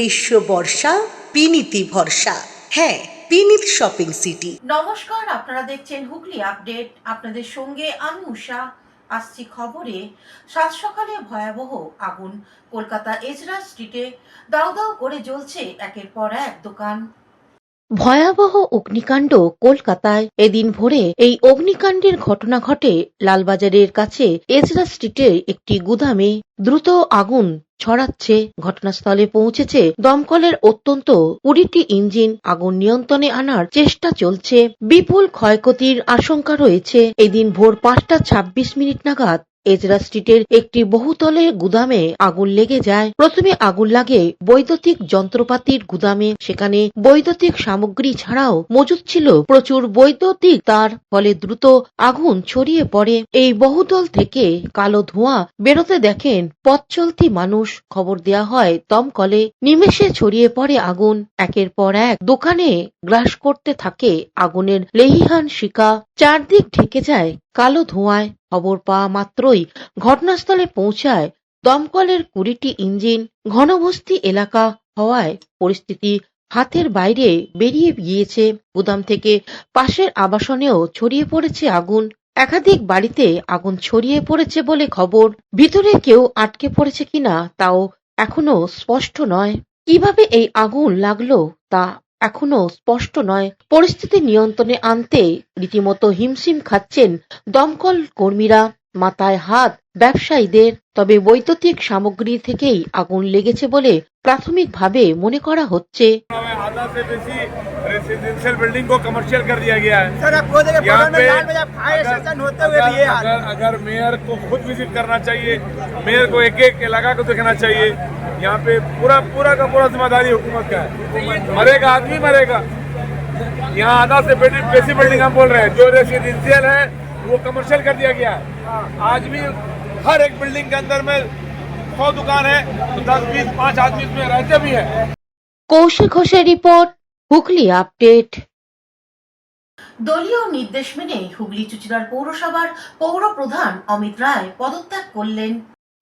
গ্রীষ্ম বর্ষা পিনিতি ভরসা। হ্যাঁ, পিনিত শপিং সিটি। নমস্কার, আপনারা দেখছেন হুগলি আপডেট। আপনাদের সঙ্গে আমি উষা। আসছি খবরে। সাত সকালে ভয়াবহ আগুন। কলকাতা এজরা স্ট্রিটে দাউ দাউ করে জ্বলছে একের পর এক দোকান। ভয়াবহ অগ্নিকাণ্ড কলকাতায়। এদিন ভোরে এই অগ্নিকাণ্ডের ঘটনা ঘটে লালবাজারের কাছে এজরা স্ট্রিটের একটি গুদামে। দ্রুত আগুন ছড়াচ্ছে। ঘটনাস্থলে পৌঁছেছে দমকলের অত্যন্ত 20টি ইঞ্জিন। আগুন নিয়ন্ত্রণে আনার চেষ্টা চলছে। বিপুল ক্ষয়ক্ষতির আশঙ্কা রয়েছে। এদিন ভোর 5:26 নাগাদ এজরা স্ট্রিটের একটি বহুতলের গুদামে আগুন লেগে যায়। প্রথমে আগুন লাগে বৈদ্যুতিক যন্ত্রপাতির গুদামে। সেখানে বৈদ্যুতিক সামগ্রী ছাড়াও মজুদ ছিল প্রচুর বৈদ্যুতিক তার। ফলে দ্রুত আগুন ছড়িয়ে পড়ে। এই বহুতল থেকে কালো ধোঁয়া বেরোতে দেখেন পথ চলতি মানুষ। খবর দেয়া হয় দমকলে। নিমেষে ছড়িয়ে পড়ে আগুন। একের পর এক দোকানে গ্রাস করতে থাকে আগুনের লেহিহান শিখা। চারদিক ঢেকে যায় কালো ধোঁয়ায়। খবর পাওয়া মাত্রই ঘটনাস্থলে পৌঁছায় দমকলের 20টি ইঞ্জিন। ঘনবস্তি এলাকা হওয়ায় পরিস্থিতি হাতের বাইরে বেরিয়ে গিয়েছে। গুদাম থেকে পাশের আবাসনেও ছড়িয়ে পড়েছে আগুন। একাধিক বাড়িতে আগুন ছড়িয়ে পড়েছে বলে খবর। ভিতরে কেউ আটকে পড়েছে কিনা তাও এখনো স্পষ্ট নয়। কিভাবে এই আগুন লাগলো তা এখনো স্পষ্ট নয়। পরিস্থিতি নিয়ন্ত্রণে আনতে রীতিমতো হিমশিম খাচ্ছেন দমকল কর্মীরা। মাথায় হাত ব্যবসায়ীদের। তবে বৈদ্যুতিক সামগ্রী থেকেই আগুন লেগেছে বলে প্রাথমিকভাবে মনে করা হচ্ছে। आधा से बेसी रेसिडेंशियल बिल्डिंग को कमर्शियल कर दिया गया है। सर, आपको देखिए यहाँ बगल में पे लाल बाजार फायर स्टेशन होते हुए भी ये हाल है। अगर मेयर को खुद विजिट करना चाहिए, मेयर को एक एक इलाका को देखना चाहिए। यहाँ पे पूरा पूरा का पूरा जिम्मेदारी हुकूमत का है। मरेगा आदमी मरेगा। यहाँ आधा से बेसी बिल्डिंग हम बोल रहे हैं जो रेसिडेंशियल है वो कमर्शियल कर दिया गया है। आज भी हर एक बिल्डिंग के अंदर में 100 दुकान है तो 10-20 5 आदमी इसमें रहते भी है। কৌশিক ঘোষের রিপোর্ট, হুগলি আপডেট। দলীয় নির্দেশ মেনে হুগলি চুঁচুড়ার পৌরসভার পৌর প্রধান অমিত রায় পদত্যাগ করলেন।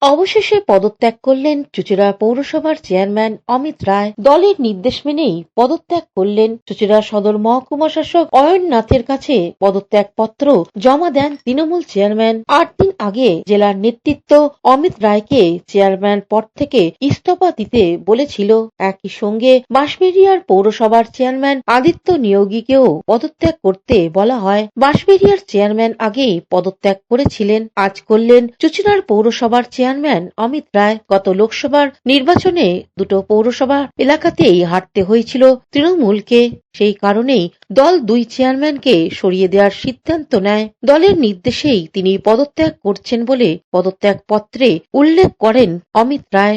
অবশেষে পদত্যাগ করলেন চুঁচুড়া পৌরসভার চেয়ারম্যান অমিত রায়। দলের নির্দেশ মেনেই পদত্যাগ করলেন। চুঁচুড়া সদর মহকুমা শাসক অয়ন নাথের কাছে পদত্যাগ পত্র জমা দেন তৃণমূল চেয়ারম্যান। 8 দিন আগে জেলার নেতৃত্ব অমিত রায়কে চেয়ারম্যান পদ থেকে ইস্তফা দিতে বলেছিল। একই সঙ্গে বাঁশবেড়িয়ার পৌরসভার চেয়ারম্যান আদিত্য নিয়োগীকেও পদত্যাগ করতে বলা হয়। বাঁশবেড়িয়ার চেয়ারম্যান আগেই পদত্যাগ করেছিলেন। আজ করলেন চুঁচুড়ার পৌরসভার চেয়ারম্যান অমিত রায়। গত লোকসভার নির্বাচনে দুটো পৌরসভা এলাকাতেই হারতে হয়েছিল তৃণমূলকে। সেই কারণেই দল 2 চেয়ারম্যানকে সরিয়ে দেওয়ার সিদ্ধান্ত নেয়। দলের নির্দেশেই তিনি পদত্যাগ করছেন বলে পদত্যাগ পত্রে উল্লেখ করেন অমিত রায়।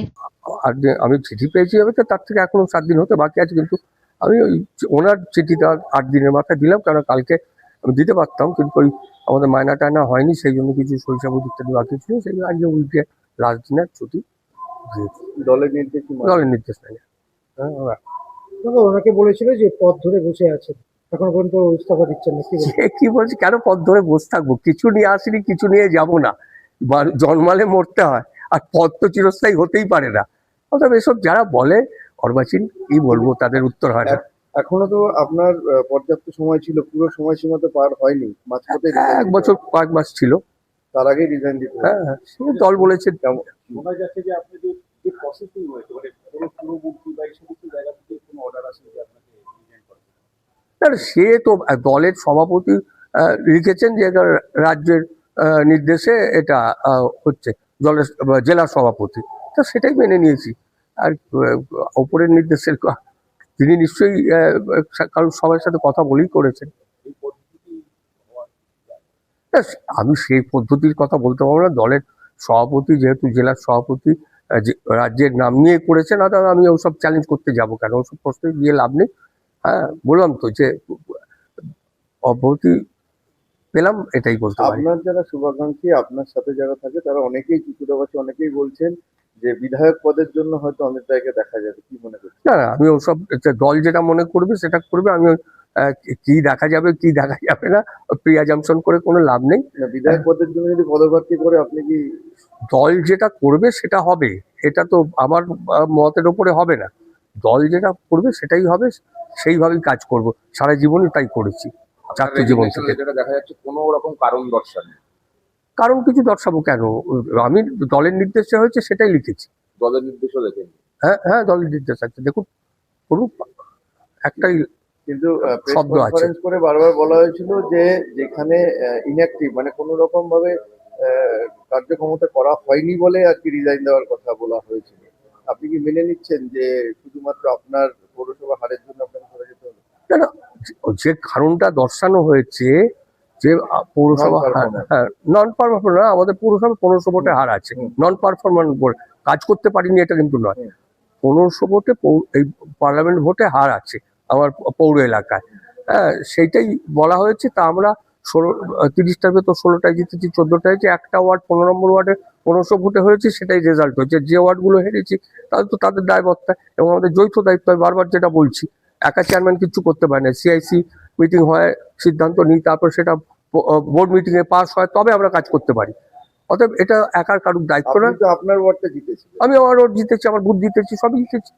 আমি চিঠি পেয়েছি তো তার থেকে এখনো 7 দিন হতে বাকি আছে, কিন্তু আমি ওই ওনার চিঠিটা 8 দিনের মাথায় দিলাম, কারণ কালকে আমি দিতে পারতাম কিন্তু ওই আমাদের মায়না টায়না হয়নি, সেই জন্য কিছু শৈশাবুদ ইত্যাদি বাকি ছিল, সেই জন্য আজকে উইকে লাস্ট দিনের ছুটি দিয়েছি। দলের নির্দেশ নেই। হ্যাঁ, ওনাকে বলেছিল যে পথ ধরে বসে আছে, এখন পর্যন্ত ইস্তফা দিচ্ছেন না। কি বলছি, কেন পথ ধরে বসে থাকবো? কিছু নিয়ে আসিনি, কিছু নিয়ে যাব না। জন্মালে মরতে হয়, আর পথ তো চিরস্থায়ী হতেই পারে না। অর্থাৎ এসব যারা বলে অর্বাচীন, কি বলবো, তাদের উত্তর হয় না। এখনো তো আপনার পর্যাপ্ত সময় ছিল, পুরো সময়সীমা তো পার হয়নি, মাঝপথে 1 বছর কয়েক মাস ছিল, তার আগেই রিজাইন দিতে হবে। হ্যাঁ, সে দল বলেছে। শোনা যাচ্ছে যে আপনি যে প্রসেসিং হয়েছে, মানে পুরো মুক্তি বা এই সমস্ত জায়গা থেকে কোনো অর্ডার আসেনি যে আপনাকে রিজাইন করতে হবে? না, সে তো দলের সভাপতি লিখেছেন যে এটা রাজ্যের নির্দেশে এটা হচ্ছে, দলের জেলার সভাপতি, তো সেটাই মেনে নিয়েছি। আর ওপরের নির্দেশের তিনি নিশ্চয়ই কারণ সবার সাথে কথা বলেই করেছেন। এই পদ্ধতি না, আমি সেই পদ্ধতির কথা বলতে পারবো না। দলের সভাপতি যেহেতু জেলার সভাপতি রাজ্যের নাম নিয়ে করেছেন, অর্থাৎ আমি ওসব চ্যালেঞ্জ করতে যাবো কেন? ওসব প্রশ্ন দিয়ে লাভ নেই। হ্যাঁ, বললাম তো যে অব্যাহতি পেলাম, এটাই বলতে পারি। আপনার যারা শুভাকাঙ্ক্ষী, আপনার সাথে যারা থাকে, তারা অনেকেই চুচুড়াবাসী অনেকেই বলছেন যে বিধায়ক পদের জন্য হয়তো অমিত রায়কে দেখা যাবে, কি মনে করছেন? না, আমি ওসব দল যেটা মনে করবে সেটা করবে। আমি কি দেখা যাবে কি দেখা যাবে না প্রিয়াজামশন করে কোনো লাভ নেই। বিধায়ক পদের জন্য যদি পদপ্রার্থী করে, আপনি কি? দল যেটা করবে সেটা হবে, এটা তো আমার মতের ওপরে হবে না। দল যেটা করবে সেটাই হবে, সেইভাবেই কাজ করব, সারা জীবনই তাই করেছি ছাত্র জীবন থেকে। যেটা দেখা যাচ্ছে কোনো রকম কারণ দর্শান নেই। কারণ কিছু দর্শাবো কেন, আমি দলের নির্দেশে হয়েছে সেটাই লিখেছি। দলের নির্দেশও দেখেন। হ্যাঁ হ্যাঁ, দলের নির্দেশ আছে, দেখুন করুন, একটাই কিন্তু প্রেস শব্দ আছে। কনফারেন্স করে বারবার বলা হয়েছিল যে যেখানে ইনঅ্যাক্টিভ মানে কোনো রকম ভাবে কার্যক্ষমতা করা হয়নি বলে আর কি রিজাইন দেওয়ার কথা বলা হয়েছিল। আপনি কি মেনে নিচ্ছেন যে শুধুমাত্র আপনার পৌরসভা হারের জন্য আপনাকে সরে যেতে হবে? না না, যে কারণটা দর্শানো হয়েছে যে পৌরসভা নন পারফরমেন্স, আমাদের পৌরসভা 1500 ভোটে হার আছে, নন পারফরমেন্স ভোট, কাজ করতে পারিনি এটা কিন্তু নয়। 1500 ভোটে এই পার্লামেন্ট ভোটে হার আছে আমার পৌর এলাকায়, হ্যাঁ সেইটাই বলা হয়েছে। তা আমরা 30টার ভেতর 16টায় জিতেছি, 14টায় যে একটা ওয়ার্ড 15 নম্বর ওয়ার্ডে 1500 ভোটে হয়েছে, সেটাই রেজাল্ট হয়েছে। যে ওয়ার্ডগুলো হেরেছি তাদের তো তাদের দায়বদ্ধতা, এবং আমাদের যৌথ দায়িত্ব। বারবার যেটা বলছি, একা চেয়ারম্যান কিছু করতে পারে না, সিআইসি মিটিং হয়, সিদ্ধান্ত নিই, তারপর সেটা বোর্ড মিটিং এ পাস হয়, তবে আমরা কাজ করতে পারি। অতএব এটা একার কারুর দায়িত্ব না। আপনি তো আপনার ওয়ার্ডটা জিতেছিলেন। আমি আমার ওয়ার্ড জিতেছি, আমার বুথ জিতেছি, সবই জিতেছি।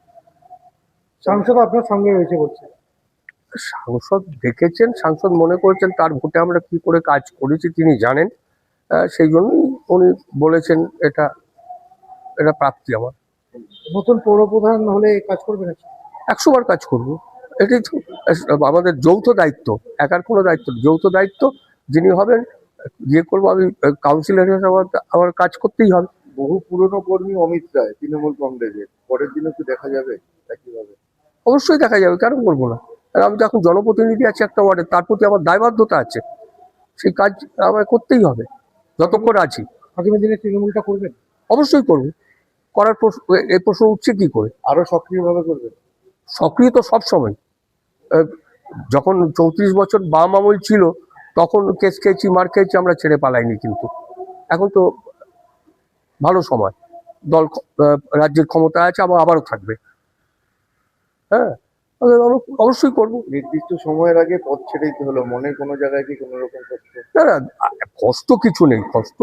সাংসদ আপনার সঙ্গে রয়েছে বলছে। সাংসদ দেখেছেন, সাংসদ মনে করেছেন তার ভোটে আমরা কি করে কাজ করেছি তিনি জানেন, সেই জন্যই উনি বলেছেন এটা প্রাপ্তি আমার। নতুন পৌরপ্রধান হলে কাজ করবে নাকি? 100 বার কাজ করবো, এটাই তো আমাদের যৌথ দায়িত্ব, একার কোনো দায়িত্ব না, যৌথ দায়িত্ব। যিনি হবেন যে করবো, আমি কাউন্সিলর হিসেবে আমার কাজ করতেই হবে। বহু পুরনো কর্মী অমিত রায় তৃণমূল কংগ্রেসের, পরের দিনও কি দেখা যাবে একইভাবে? অবশ্যই দেখা যাবে, কেন করবো না। আর আমি তো এখন জনপ্রতিনিধি আছি একটা ওয়ার্ডে, তার প্রতি আমার দায়বদ্ধতা আছে, সেই কাজ আমায় করতেই হবে যতক্ষণ আছি। আগামী দিনে তৃণমূলটা করবেন? অবশ্যই করবো, করার এই প্রশ্ন উঠছে কি করে। আরো সক্রিয়ভাবে করবেন? সক্রিয় তো সবসময়, যখন 34 বছর বাম আমল ছিল তখন কেস খেয়েছি, মার খেয়েছি, আমরা ছেড়ে পালাইনি। কিন্তু এখন তো ভালো সময়, দল রাজ্যের ক্ষমতা আছে, আবারও থাকবে। হ্যাঁ, অবশ্যই করবো। নির্দিষ্ট সময়ের আগে পথ ছেড়ে দিতে হলো, মনের কোনো জায়গায় কি কোনো রকম কষ্ট? না না, কষ্ট কিছু নেই, কষ্ট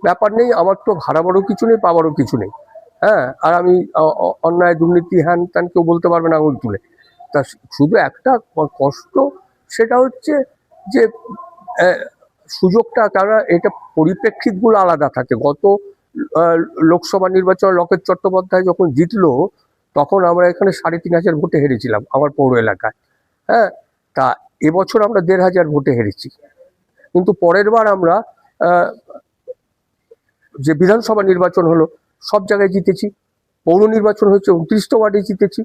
ব্যাপার নেই। আমার তো হারাবারও কিছু নেই, পাবারও কিছু নেই। হ্যাঁ, আর আমি অন্যায় দুর্নীতি হ্যান ত্যান কেউ বলতে পারবে না আঙুল তুলে। তা শুধু একটা কষ্ট, সেটা হচ্ছে যে সুযোগটা, তারা এটা পরিপ্রেক্ষিতগুলো আলাদা থাকে। গত লোকসভা নির্বাচনে লকেট চট্টোপাধ্যায় যখন জিতলো, তখন আমরা এখানে 3500 ভোটে হেরেছিলাম আমার পৌর এলাকায়। হ্যাঁ, তা এবছর আমরা 1500 ভোটে হেরেছি। কিন্তু পরের বার আমরা যে বিধানসভা নির্বাচন হলো সব জায়গায় জিতেছি, পৌর নির্বাচন হচ্ছে 29টা ওয়ার্ডে জিতেছি।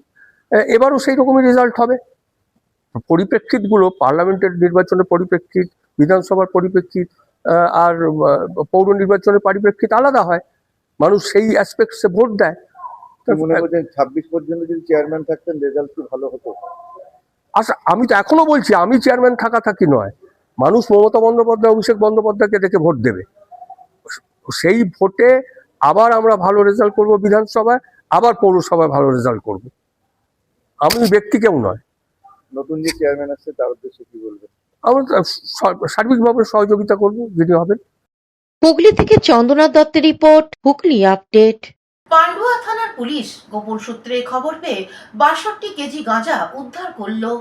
এবারও সেই রকমই রেজাল্ট হবে। পরিপ্রেক্ষিতগুলো, পার্লামেন্টের নির্বাচনের পরিপ্রেক্ষিত, বিধানসভার পরিপ্রেক্ষিত আর পৌর নির্বাচনের পরিপ্রেক্ষিত আলাদা হয়, মানুষ সেই অ্যাসপেক্টসে ভোট দেয়। মনে করছেন 26 পর্যন্ত যদি চেয়ারম্যান থাকতেন রেজাল্ট কি ভালো হতো? আচ্ছা, আমি তো এখনো বলছি, আমি চেয়ারম্যান থাকি নয়, মানুষ মমতা বন্দ্যোপাধ্যায়, অভিষেক বন্দ্যোপাধ্যায়কে দেখে ভোট দেবে। সেই ভোটে আবার আমরা ভালো রেজাল্ট করব, বিধানসভায় আবার পৌরসভায় ভালো রেজাল্ট করব। আমি ব্যক্তি কেউ নয়। নতুন যে চেয়ারম্যান আসছে তার উদ্দেশ্যে কি বলবেন? আমরা সার্বিকভাবে সহযোগিতা করব যিনি হবেন। হুগলি থেকে চন্দ্রনাথ দত্তের রিপোর্ট, হুগলি আপডেট। পান্ডুয়া থানার পুলিশ গোপন সূত্রে খবর পেয়ে 62 কেজি গাঁজা উদ্ধার করলো।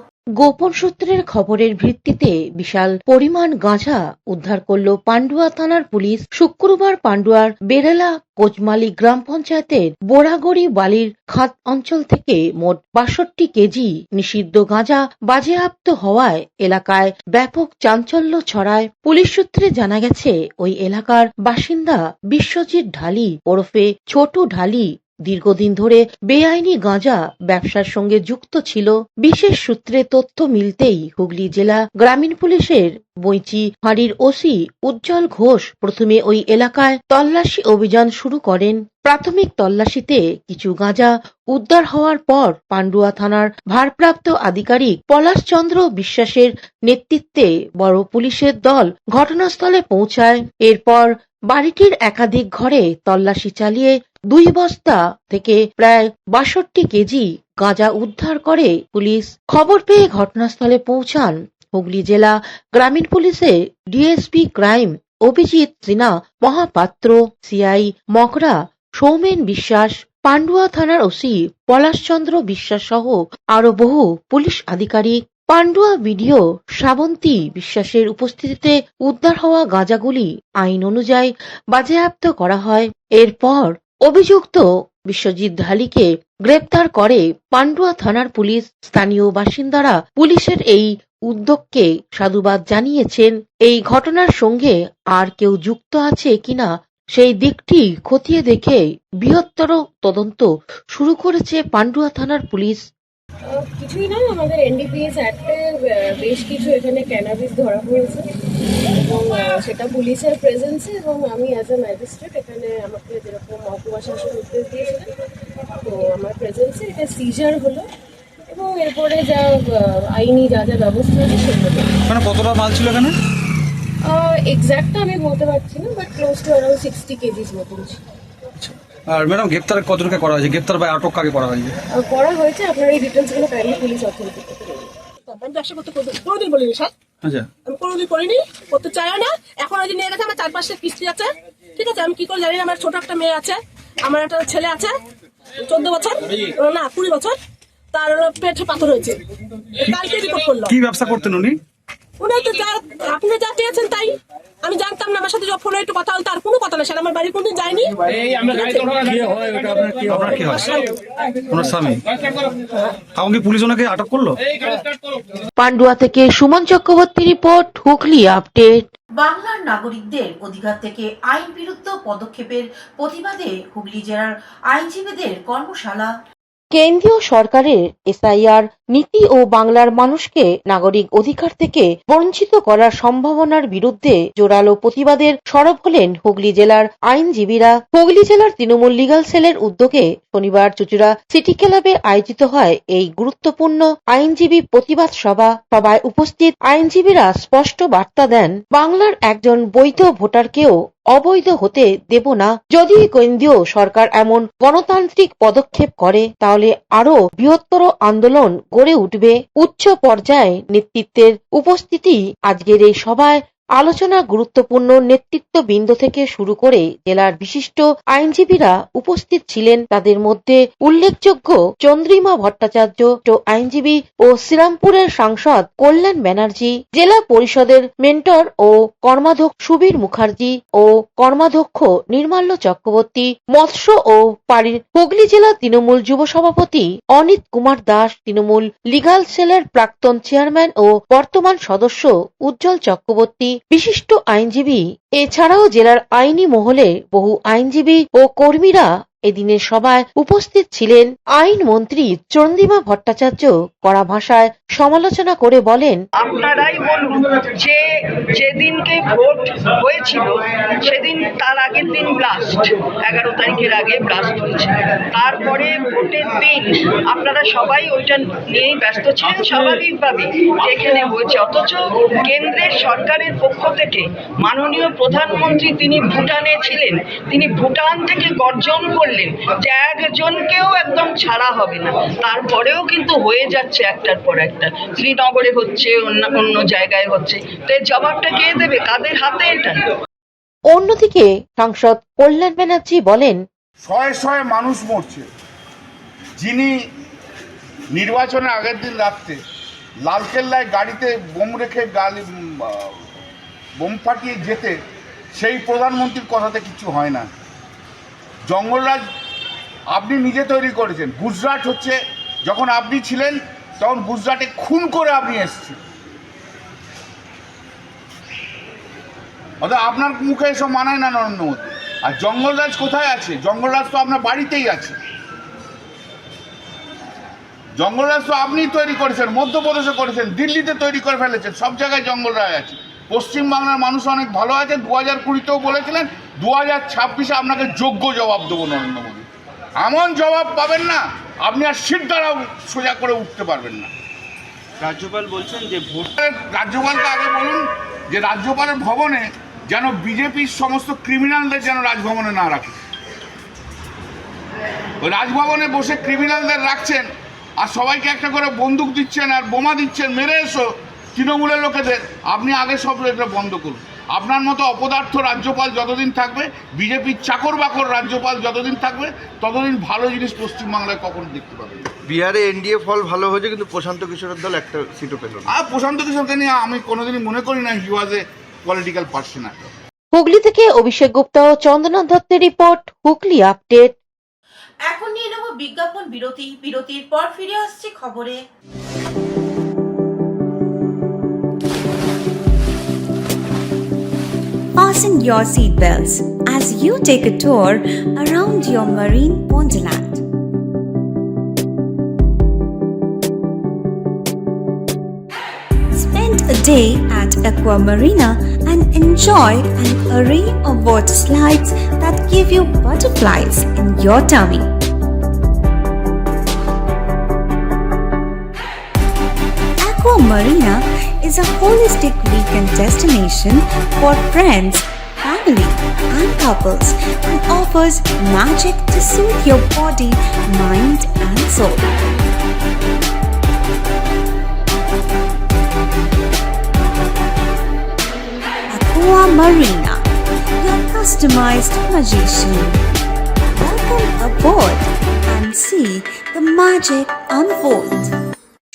গোপন সূত্রের খবরের ভিত্তিতে বিশাল পরিমাণ গাঁজা উদ্ধার করল পান্ডুয়া থানার পুলিশ। শুক্রবার পান্ডুয়ার বেরেলা কোচমালি গ্রাম পঞ্চায়েতের বোরাগড়ি বালির খাত অঞ্চল থেকে মোট 62 কেজি নিষিদ্ধ গাঁজা বাজেয়াপ্ত হওয়ায় এলাকায় ব্যাপক চাঞ্চল্য ছড়ায়। পুলিশ সূত্রে জানা গেছে, ওই এলাকার বাসিন্দা বিশ্বজিৎ ঢালি ওরফে ছোট ঢালি দীর্ঘদিন ধরে বেআইনি গাঁজা ব্যবসার সঙ্গে যুক্ত ছিল। বিশেষ সূত্রে তথ্য মিলতেই হুগলি জেলা গ্রামীণ পুলিশের বৈচি ফাঁড়ির ওসি উজ্জ্বল ঘোষ প্রথমে ওই এলাকায় তল্লাশি অভিযান শুরু করেন। প্রাথমিক তল্লাশিতে কিছু গাঁজা উদ্ধার হওয়ার পর পান্ডুয়া থানার ভারপ্রাপ্ত আধিকারিক পলাশচন্দ্র বিশ্বাসের নেতৃত্বে বড় পুলিশের দল ঘটনাস্থলে পৌঁছায়। এরপর বাড়িটির একাধিক ঘরে তল্লাশি চালিয়ে 2 বস্তা থেকে প্রায় 62 কেজি গাঁজা উদ্ধার করে পুলিশ। খবর পেয়ে ঘটনাস্থলে পৌঁছান হুগলি জেলা গ্রামীণ পুলিশের DSP crime Abhijit Sinha Mahapatra, CI Mogra Soumen Biswas, Pandua থানার ওসি পলাশচন্দ্র বিশ্বাস সহ আরো বহু পুলিশ আধিকারিক। পান্ডুয়া বিডিও শ্রাবন্তী বিশ্বাসের উপস্থিতিতে উদ্ধার হওয়া গাঁজাগুলি আইন অনুযায়ী বাজেয়াপ্ত করা হয়। এরপর অভিযুক্ত বিশ্বজিৎ ঢালিকে গ্রেপ্তার করে পান্ডুয়া থানার পুলিশ। স্থানীয় বাসিন্দারা পুলিশের এই উদ্যোগকে সাধুবাদ জানিয়েছেন। এই ঘটনার সঙ্গে আর কেউ যুক্ত আছে কিনা সেই দিকটি খতিয়ে দেখে বৃহত্তর তদন্ত শুরু করেছে পান্ডুয়া থানার পুলিশ। কিছুই নয়, আমাদের এনডিপিএস অ্যাক্টে বেশ কিছু এখানে ক্যানাবিস ধরা পড়েছে এবং সেটা পুলিশের প্রেজেন্সে, এবং আমি অ্যাজ এ ম্যাজিস্ট্রেট এখানে আমাকে যেরকম মহকুমা শাসক নির্দেশ দিয়েছিলেন, তো আমার প্রেজেন্সে এটা সিজার হলো এবং এরপরে যা আইনি যা যা ব্যবস্থা আছে সেগুলো। মানে কতটা মাল ছিল এখানে? এক্স্যাক্টটা আমি বলতে পারছি না, but close two around 60 KGs মতন ছিল। আর ম্যাডাম গ্রেপ্তার কতজনকে করা হয়েছে? গ্রেপ্তার বা আটক কাকে করা হয়েছে? করা হয়েছে, আপনার এই ডিটেলসগুলো কাইন্ডলি পুলিশ অথরিটি থেকে নেবেন। আমি ব্যবসা করতে কোনোদিন বলিনি স্যার, আচ্ছা, আমি কোনোদিন করিনি, করতে চাইও না। এখন ওই যে নিয়ে গেছে, আমার 4-5টা কিস্তি আছে, ঠিক আছে, আমি কি করে জানি না। আমার ছোট একটা মেয়ে আছে, আমার একটা ছেলে আছে 14 বছর না 20 বছর, তার পেটে পাথর হয়েছে, কালকে রিপোর্ট করলো। কি ব্যবসা করতেন উনি? উনি তো যা আপনি যা চেয়েছেন তাই, আমি জানতাম না। আমার সাথে যখন ফোনে একটু কথা হল, তার কোনো কথা না স্যার, আমার বাড়ি কোনদিন যায়নি। আপনার কি হয়? ওনার স্বামী। এখন কি পুলিশ ওনাকে আটক করলো? পান্ডুয়া থেকে সুমন চক্রবর্তী রিপোর্ট, হুগলি আপডেট। বাংলার নাগরিকদের অধিকার থেকে আইন বিরুদ্ধ পদক্ষেপের প্রতিবাদে হুগলি জেলার আইনজীবীদের কর্মশালা। কেন্দ্রীয় সরকারের এসআইআর নীতি ও বাংলার মানুষকে নাগরিক অধিকার থেকে বঞ্চিত করার সম্ভাবনার বিরুদ্ধে জোরালো প্রতিবাদের সরব হলেন হুগলি জেলার আইনজীবীরা। হুগলি জেলার তৃণমূল লিগাল সেলের উদ্যোগে শনিবার চুঁচুড়া সিটি ক্লাবে আয়োজিত হয় এই গুরুত্বপূর্ণ আইনজীবী প্রতিবাদ সভা। সভায় উপস্থিত আইনজীবীরা স্পষ্ট বার্তা দেন, বাংলার একজন বৈধ ভোটারকেও অবৈধ হতে দেব না। যদি কেন্দ্রীয় সরকার এমন গণতান্ত্রিক পদক্ষেপ করে তাহলে আরো বৃহত্তর আন্দোলন গড়ে উঠবে। উচ্চ পর্যায়ে নেতৃত্বের উপস্থিতি আজকের এই সভায় আলোচনা গুরুত্বপূর্ণ নেতৃত্ববৃন্দ থেকে শুরু করে জেলার বিশিষ্ট আইনজীবীরা উপস্থিত ছিলেন। তাদের মধ্যে উল্লেখযোগ্য চন্দ্রিমা ভট্টাচার্য, আইনজীবী ও শ্রীরামপুরের সাংসদ কল্যাণ ব্যানার্জি, জেলা পরিষদের মেন্টর ও কর্মাধ্যক্ষ সুবীর মুখার্জি ও কর্মাধ্যক্ষ নির্মাল্য চক্রবর্তী, মৎস্য ও পাড়ির হুগলি জেলা তৃণমূল যুব সভাপতি অনিত কুমার দাস, তৃণমূল লিগাল সেলের প্রাক্তন চেয়ারম্যান ও বর্তমান সদস্য উজ্জ্বল চক্রবর্তী, বিশিষ্ট আইনজীবী। এছাড়াও জেলার আইনি মহলে বহু আইনজীবী ও কর্মীরা এদিনের সভায় উপস্থিত ছিলেন। আইনমন্ত্রী চন্দ্রিমা ভট্টাচার্য কড়া ভাষায় সমালোচনা করে বলেন, আপনারাই বলুন যে যেদিনকে ভোট হয়েছিল সেদিন তার আগের দিন ব্লাস্ট, 11 তারিখের আগে ব্লাস্ট হয়েছে। তারপরে ভোটের দিন আপনারা সবাই ওইটা নিয়েই ব্যস্ত ছিলেন স্বাভাবিকভাবে যেখানে হয়েছে, অথচ কেন্দ্রের সরকারের পক্ষ থেকে মাননীয় প্রধানমন্ত্রী তিনি ভুটানে ছিলেন, তিনি ভুটান থেকে গর্জন করলেন যে একজনকেও একদম ছাড়া হবে না। তারপরেও কিন্তু হয়ে যাচ্ছে একটার পর একটা, শ্রীনগরে হচ্ছে, অন্য জায়গায় হচ্ছে, তো এর জবাবটা কে দেবে? কাদের হাতে এটা? অন্যদিকে সাংসদ কল্যাণ ব্যানার্জি বলেন, শয়ে শয়ে মানুষ মরছে। যিনি নির্বাচনের আগের দিন রাত্রে লালকেল্লায় গাড়িতে বোম রেখে বোম ফাটিয়ে যেতে, সেই প্রধানমন্ত্রীর কথাতে কিছু হয় না। জঙ্গলরাজ আপনি নিজে তৈরি করেছেন। গুজরাট হচ্ছে, যখন আপনি ছিলেন তখন গুজরাটে খুন করে আপনি এসেছেন, অর্থাৎ আপনার মুখে এসব মানায় না নরেন্দ্র মোদী। আর জঙ্গলরাজ কোথায় আছে? জঙ্গলরাজ তো আপনার বাড়িতেই আছে। জঙ্গলরাজ তো আপনিই তৈরি করেছেন, মধ্যপ্রদেশে করেছেন, দিল্লিতে তৈরি করে ফেলেছেন, সব জায়গায় জঙ্গলরাজ আছে। পশ্চিমবাংলার মানুষ অনেক ভালো আছে। 2020-তেও বলেছিলেন 2026-এ আপনাকে যোগ্য জবাব দেবো নরেন্দ্র মোদী। এমন জবাব পাবেন না আপনি আর সিট দ্বারাও সোজা করে উঠতে পারবেন না। রাজ্যপাল বলছেন যে ভোট, রাজ্যপালকে আগে বলুন যে রাজ্যপালের ভবনে যেন বিজেপির সমস্ত ক্রিমিনালদের যেন রাজভবনে না রাখে। ওই রাজভবনে বসে ক্রিমিনালদের রাখছেন আর সবাইকে একটা করে বন্দুক দিচ্ছেন আর বোমা দিচ্ছেন, মেরে এসো তৃণমূলের লোকেদের। আপনি আগে সব এটা বন্ধ করুন। আপনার মতো অপদার্থ রাজ্যপাল যতদিন থাকবে, বিজেপির চাকর বাকর রাজ্যপাল যতদিন থাকবে, ততদিন ভালো জিনিস পশ্চিমবাংলায় কখনো দেখতে পাবেন। বিহারে এনডিএ ফল ভালো হয়েছে, কিন্তু প্রশান্ত কিশোরের দল একটা সিটও পেল না। আর প্রশান্ত কিশোরকে নিয়ে আমি কোনোদিনই মনে করি না হি ওয়াজ এ পলিটিক্যাল পার্সন। হুগলি থেকে অভিষেক গুপ্তা ও চন্দনা দত্তের রিপোর্ট, হুগলি আপডেট। এখন নিয়ে নেব বিজ্ঞাপন বিরতি। বিরতির পর ফিরে আসছি খবরে। Fasten your seatbelts as you take a tour around your marine wonderland. Spend a day at Aqua Marina and enjoy an array of water slides that give you butterflies in your tummy. Aqua Marina is a holistic weekend destination for friends, family, and couples and offers magic to soothe your body, mind, and soul. Aqua Marina, your customized magician. Welcome aboard and see the magic unfold.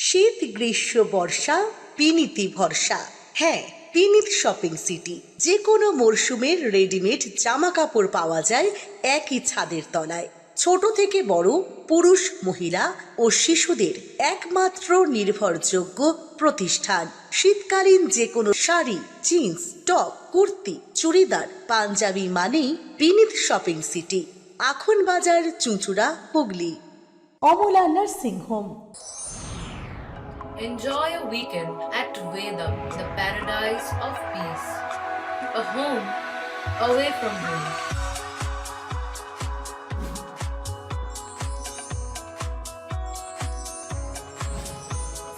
শীত, গ্রীষ্ম, বর্ষা, পিনিতি ভরসা। হ্যাঁ, পিনিত shopping city. যে কোনো মরশুমের readymade জামা কাপড় পাওয়া যায় একই ছাদের তলায়। ছোট থেকে বড়, পুরুষ, মহিলা ও শিশুদের একমাত্র নির্ভরযোগ্য প্রতিষ্ঠান। শীতকালীন যে কোনো শাড়ি, জিন্স, টপ, কুর্তি, চুড়িদার, পাঞ্জাবি মানেই পিনিত শপিং সিটি। আখন বাজার, চুঁচুড়া, Hooghly. Amala nursing home. Enjoy a weekend at Vedam, the paradise of peace. A home away from home.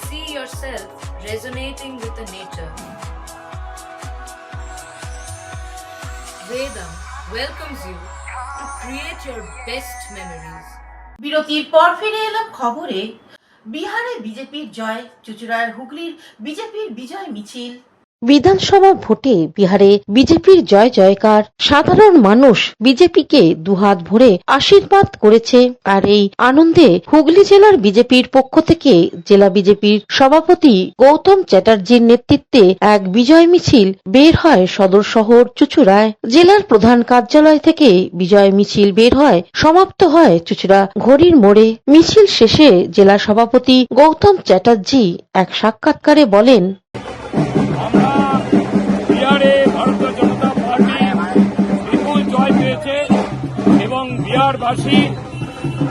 See yourself resonating with the nature. Vedam welcomes you to create your best memories. বিরতির পর ফিরে এলাম খবরে। বিহারে বিজেপির জয়, চুঁচুড়ার হুগলির বিজেপির বিজয় মিছিল। বিধানসভা ভোটে বিহারে বিজেপির জয় জয়কার। সাধারণ মানুষ বিজেপিকে দুহাত ভরে আশীর্বাদ করেছে। আর এই আনন্দে হুগলি জেলার বিজেপির পক্ষ থেকে জেলা বিজেপির সভাপতি গৌতম চ্যাটার্জির নেতৃত্বে এক বিজয় মিছিল বের হয় সদর শহর চুঁচুড়ায়। জেলার প্রধান কার্যালয় থেকে বিজয় মিছিল বের হয়, সমাপ্ত হয় চুঁচুড়া ঘড়ির মোড়ে। মিছিল শেষে জেলা সভাপতি গৌতম চ্যাটার্জি এক সাক্ষাৎকারে বলেন, বিহারে ভারতীয় জনতা পার্টি বিপুল জয় পেয়েছে এবং বিহারবাসী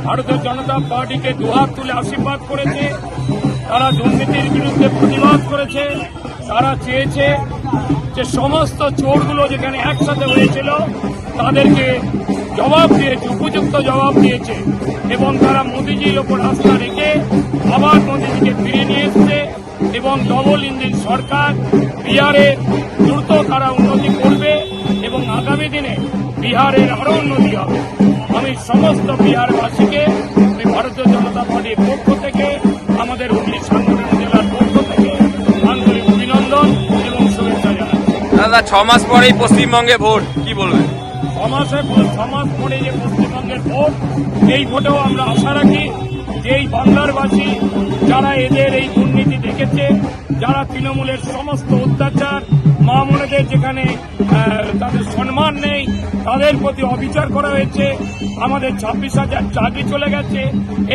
ভারতীয় জনতা পার্টিকে দুহাত তুলে আশীর্বাদ করেছে। তারা দুর্নীতির বিরুদ্ধে প্রতিবাদ করেছে। তারা চেয়েছে যে সমস্ত চোরগুলো যেখানে একসাথে হয়েছিল তাদেরকে জবাব দিয়েছে, উপযুক্ত জবাব দিয়েছে এবং তারা মোদিজির ওপর আস্থা রেখে আবার মোদিজিকে ফিরিয়ে নিয়ে এসছে এবং ডবল ইঞ্জিন সরকার বিহারে দ্রুত তারা উন্নতি করবে এবং আগামী দিনে বিহারের আরও উন্নতি হবে। আমি সমস্ত বিহারবাসীকে ভারতীয় জনতা পার্টির পক্ষ থেকে, আমাদের হুগলি সাংগঠনিক জেলার পক্ষ থেকে আন্তরিক অভিনন্দন এবং শুভেচ্ছা জানাই। দাদা, 6 মাস পরেই পশ্চিমবঙ্গে ভোট, কি বলবেন? 6 মাস পরে যে পশ্চিমবঙ্গের ভোট, এই ভোটেও আমরা আশা রাখি যে এই বাংলার বাসী যারা এদের এই দুর্নীতি দেখেছে, যারা তৃণমূলের সমস্ত অত্যাচার, মা বোনেদের যেখানে তাদের সম্মান নেই, তাদের প্রতি অবিচার করা হয়েছে, আমাদের 26,000 চাকরি চলে গেছে,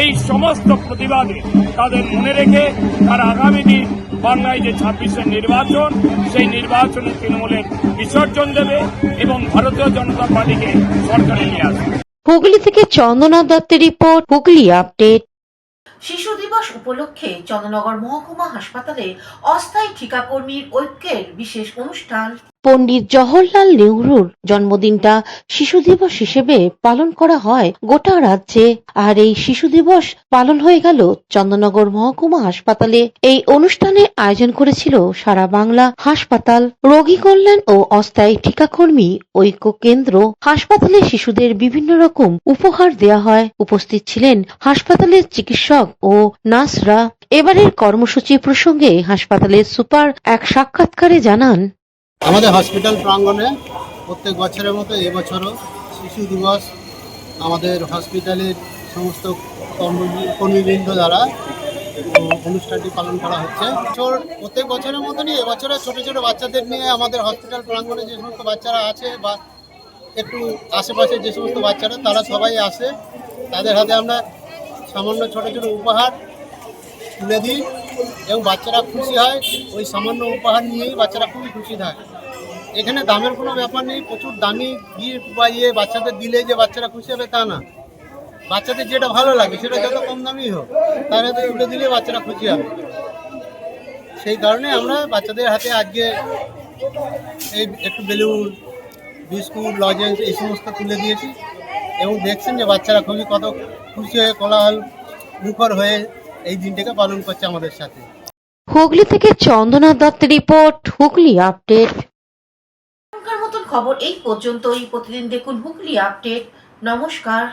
এই সমস্ত প্রতিবাদে তাদের মনে রেখে তারা আগামী দিন বাংলায় যে 26-এর নির্বাচন, সেই নির্বাচনে তৃণমূলের বিসর্জন দেবে এবং ভারতীয় জনতা পার্টিকে সরকারে নিয়ে আসবে। হুগলি থেকে চন্দনা দত্তের রিপোর্ট, হুগলি আপডেট। শিশু দিবস উপলক্ষে চন্দ্রনগর মহকুমা হাসপাতালে অস্থায়ী ঠিকাকর্মীর ঐক্যের বিশেষ অনুষ্ঠান। পণ্ডিত জওহরলাল নেহরুর জন্মদিনটা শিশু দিবস হিসেবে পালন করা হয় গোটা রাজ্যে। আর এই শিশু দিবস পালন হয়ে গেল চন্দননগর মহকুমা হাসপাতালে। এই অনুষ্ঠানের আয়োজন করেছিল সারা বাংলা হাসপাতাল রোগী কল্যাণ ও অস্থায়ী ঠিকাকর্মী ঐক্য কেন্দ্র। হাসপাতালে শিশুদের বিভিন্ন রকম উপহার দেয়া হয়। উপস্থিত ছিলেন হাসপাতালের চিকিৎসক ও নার্সরা। এবারের কর্মসূচি প্রসঙ্গে হাসপাতালের সুপার এক সাক্ষাৎকারে জানান, আমাদের হসপিটাল প্রাঙ্গণে প্রত্যেক বছরের মতো এবছরও শিশু দিবস আমাদের হসপিটালের সমস্ত কর্মীবৃন্দ দ্বারা অনুষ্ঠানটি পালন করা হচ্ছে। প্রত্যেক বছরের মতনই এবছরে ছোট ছোট বাচ্চাদের নিয়ে আমাদের হসপিটাল প্রাঙ্গণে যে সমস্ত বাচ্চারা আছে বা একটু আশেপাশে যে সমস্ত বাচ্চারা তারা সবাই আসে, তাদের হাতে আমরা সামান্য ছোট ছোট উপহার তুলে দিই এবং বাচ্চারা খুশি হয়। ওই সামান্য উপহার নিয়েই বাচ্চারা খুবই খুশি থাকে। এখানে দামের কোনো ব্যাপার নেই, প্রচুর দামি গিফট বা বাচ্চাদের দিলে যে বাচ্চারা খুশি হবে তা না। বাচ্চাদের যেটা ভালো লাগে সেটা যত কম দামি হোক তার হাতে তুলে দিলে বাচ্চারা খুশি হবে। সেই কারণে আমরা বাচ্চাদের হাতে আজকে এই একটু বেলুন, বিস্কুট, লজেন্স এই সমস্ত তুলে দিয়েছি এবং দেখছেন যে বাচ্চারা খুবই কত খুশি হয়ে কোলাহল মুখর হয়ে এই দিনটাকে পালন করছে আমাদের সাথে। হুগলি থেকে চন্দনা দত্তের রিপোর্ট, হুগলি আপডেট। এখনকার মতন খবর এই পর্যন্তই। প্রতিদিন দেখুন হুগলি আপডেট। নমস্কার।